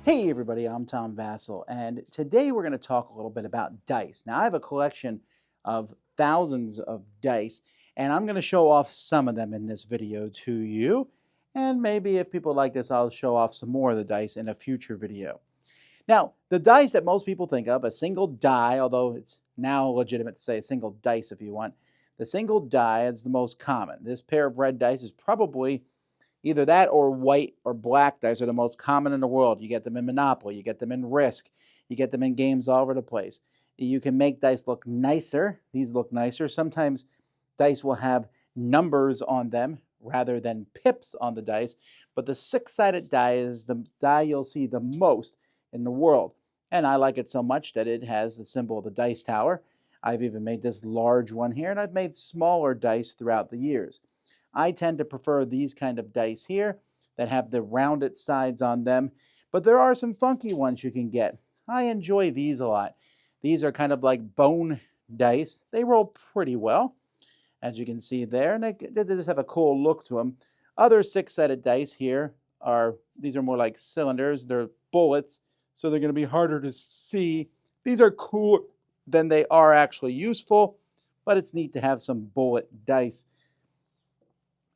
Hey everybody, I'm Tom Vasel, and today we're going to talk a little bit about dice. Now, I have a collection of thousands of dice, and I'm going to show off some of them in this video to you. And maybe if people like this, I'll show off some more of the dice in a future video. Now, the dice that most people think of, a single die, although it's now legitimate to say a single dice if you want, the single die is the most common. This pair of red dice is probably either that or white or black dice are the most common in the world. You get them in Monopoly, you get them in Risk, you get them in games all over the place. You can make dice look nicer. These look nicer. Sometimes dice will have numbers on them rather than pips on the dice, but the six-sided die is the die you'll see the most in the world. And I like it so much that it has the symbol of the dice tower. I've even made this large one here, and I've made smaller dice throughout the years. I tend to prefer these kind of dice here that have the rounded sides on them, but there are some funky ones you can get. I enjoy these a lot. These are kind of like bone dice. They roll pretty well, as you can see there, and they just have a cool look to them. Other six-sided dice here these are more like cylinders. They're bullets, so they're going to be harder to see. These are cooler than they are actually useful, but it's neat to have some bullet dice.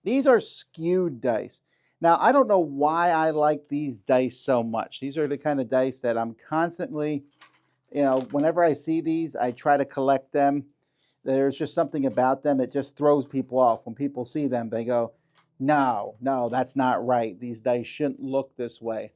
These are skewed dice. Now, I don't know why I like these dice so much. These are the kind of dice that I'm constantly, whenever I see these, I try to collect them. There's just something about them. It just throws people off. When people see them, they go, no, that's not right. These dice shouldn't look this way.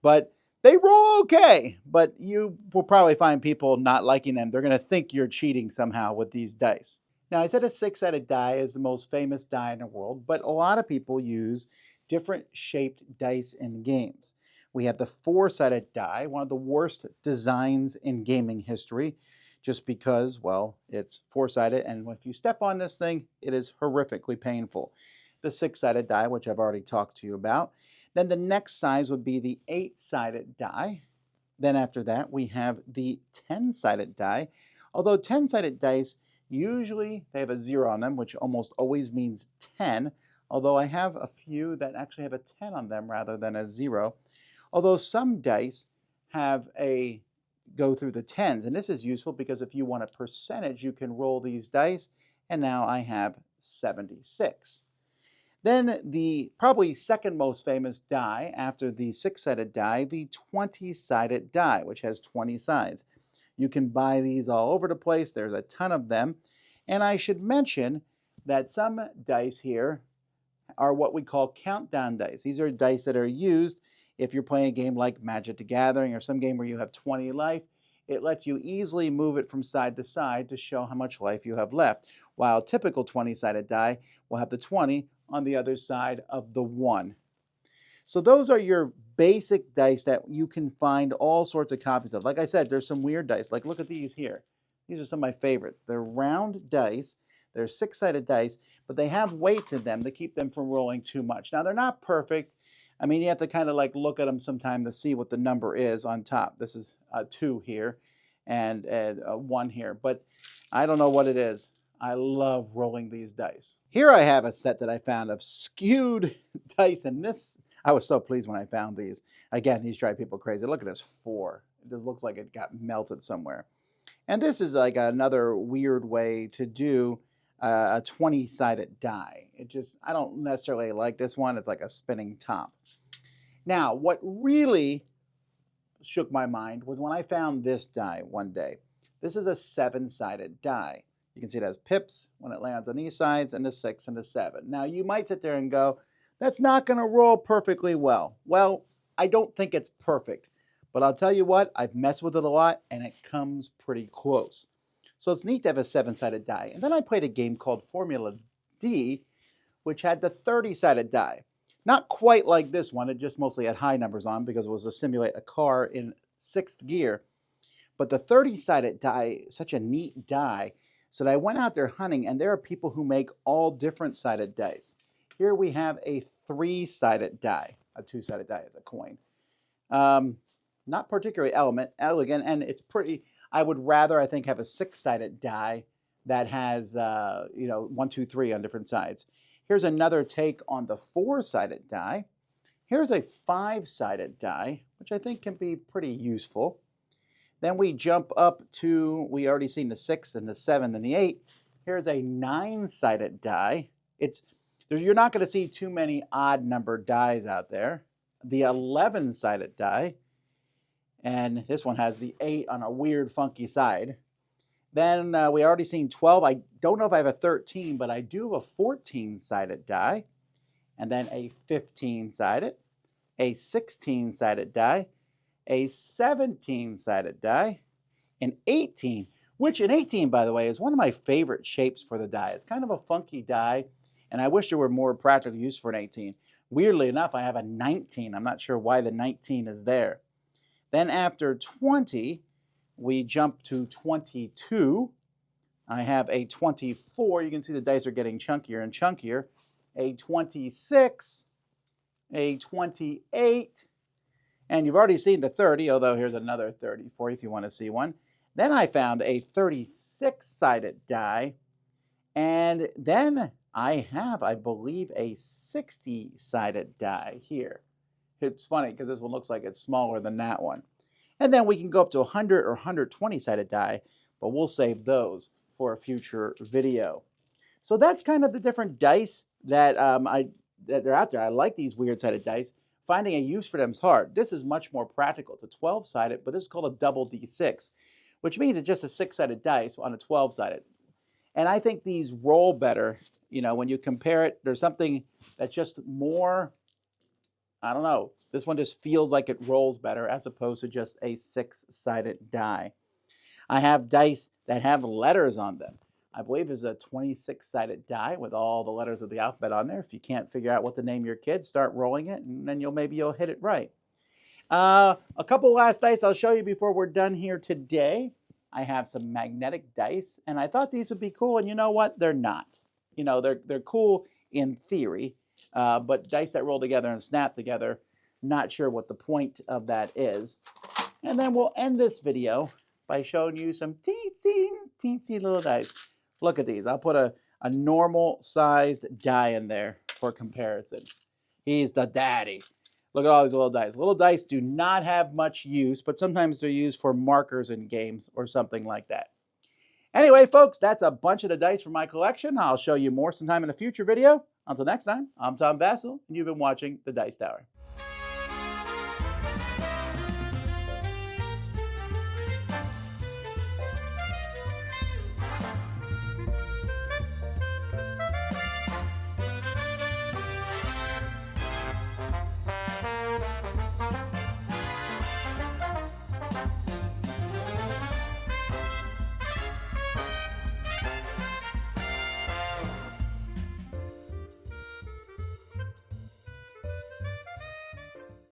But they roll okay. But you will probably find people not liking them. They're going to think you're cheating somehow with these dice. Now, I said a six-sided die is the most famous die in the world, but a lot of people use different shaped dice in games. We have the four-sided die, one of the worst designs in gaming history, just because, well, it's four-sided, and if you step on this thing, it is horrifically painful. The six-sided die, which I've already talked to you about. Then the next size would be the eight-sided die. Then after that, we have the 10-sided die. Although 10-sided dice, usually they have a 0 on them, which almost always means 10, although I have a few that actually have a 10 on them rather than a 0. Although some dice go through the 10s, and this is useful because if you want a percentage, you can roll these dice, and now I have 76. Then the probably second most famous die after the six-sided die, the 20-sided die, which has 20 sides. You can buy these all over the place. There's a ton of them. And I should mention that some dice here are what we call countdown dice. These are dice that are used if you're playing a game like Magic the Gathering or some game where you have 20 life. It lets you easily move it from side to side to show how much life you have left, while a typical 20-sided die will have the 20 on the other side of the 1. So those are your basic dice that you can find all sorts of copies of. Like I said, there's some weird dice. Like look at these here. These are some of my favorites. They're round dice. They're six-sided dice, but they have weights in them to keep them from rolling too much. Now, they're not perfect. I mean, you have to kind of like look at them sometime to see what the number is on top. This is a 2 here and a 1 here, but I don't know what it is. I love rolling these dice. Here I have a set that I found of skewed dice, and I was so pleased when I found these. Again, these drive people crazy. Look at this 4. It just looks like it got melted somewhere. And this is like another weird way to do a 20-sided die. I don't necessarily like this one. It's like a spinning top. Now, what really shook my mind was when I found this die one day. This is a 7-sided die. You can see it has pips when it lands on these sides and the 6 and the 7. Now, you might sit there and go, that's not going to roll perfectly well. Well, I don't think it's perfect, but I'll tell you what, I've messed with it a lot and it comes pretty close. So it's neat to have a 7-sided die. And then I played a game called Formula D, which had the 30-sided die. Not quite like this one, it just mostly had high numbers on because it was to simulate a car in 6th gear. But the 30-sided die is such a neat die, so that I went out there hunting, and there are people who make all different sided dice. Here we have a 3-sided die. A 2-sided die is a coin. Not particularly elegant, and it's pretty. I would rather, I think, have a 6-sided die that has, 1, 2, 3 on different sides. Here's another take on the 4-sided die. Here's a 5-sided die, which I think can be pretty useful. Then we jump up to, we already seen the 6 and the 7 and the 8. Here's a 9-sided die. You're not going to see too many odd numbered dies out there. The 11-sided die, and this one has the 8 on a weird funky side. Then we already seen 12. I don't know if I have a 13, but I do have a 14-sided die. And then a 15-sided, a 16-sided die, a 17-sided die, an 18, which an 18, by the way, is one of my favorite shapes for the die. It's kind of a funky die, and I wish there were more practical use for an 18. Weirdly enough, I have a 19. I'm not sure why the 19 is there. Then after 20, we jump to 22. I have a 24. You can see the dice are getting chunkier and chunkier. A 26, a 28, and you've already seen the 30, although here's another 30 for you if you want to see one. Then I found a 36-sided die, and then I have, I believe, a 60-sided die here. It's funny because this one looks like it's smaller than that one. And then we can go up to 100 or 120-sided die, but we'll save those for a future video. So that's kind of the different dice that that are out there. I like these weird-sided dice. Finding a use for them is hard. This is much more practical. It's a 12-sided, but this is called a double D6, which means it's just a 6-sided dice on a 12-sided. And I think these roll better. You know, when you compare it, there's something that's just more, I don't know, this one just feels like it rolls better as opposed to just a 6-sided die. I have dice that have letters on them. I believe is a 26-sided die with all the letters of the alphabet on there. If you can't figure out what to name your kid, start rolling it, and then maybe you'll hit it right. A couple last dice I'll show you before we're done here today. I have some magnetic dice, and I thought these would be cool, and you know what? They're not. You know, they're cool in theory, but dice that roll together and snap together, not sure what the point of that is. And then we'll end this video by showing you some teensy little dice. Look at these. I'll put a normal-sized die in there for comparison. He's the daddy. Look at all these little dice. Little dice do not have much use, but sometimes they're used for markers in games or something like that. Anyway, folks, that's a bunch of the dice from my collection. I'll show you more sometime in a future video. Until next time, I'm Tom Vasel, and you've been watching The Dice Tower.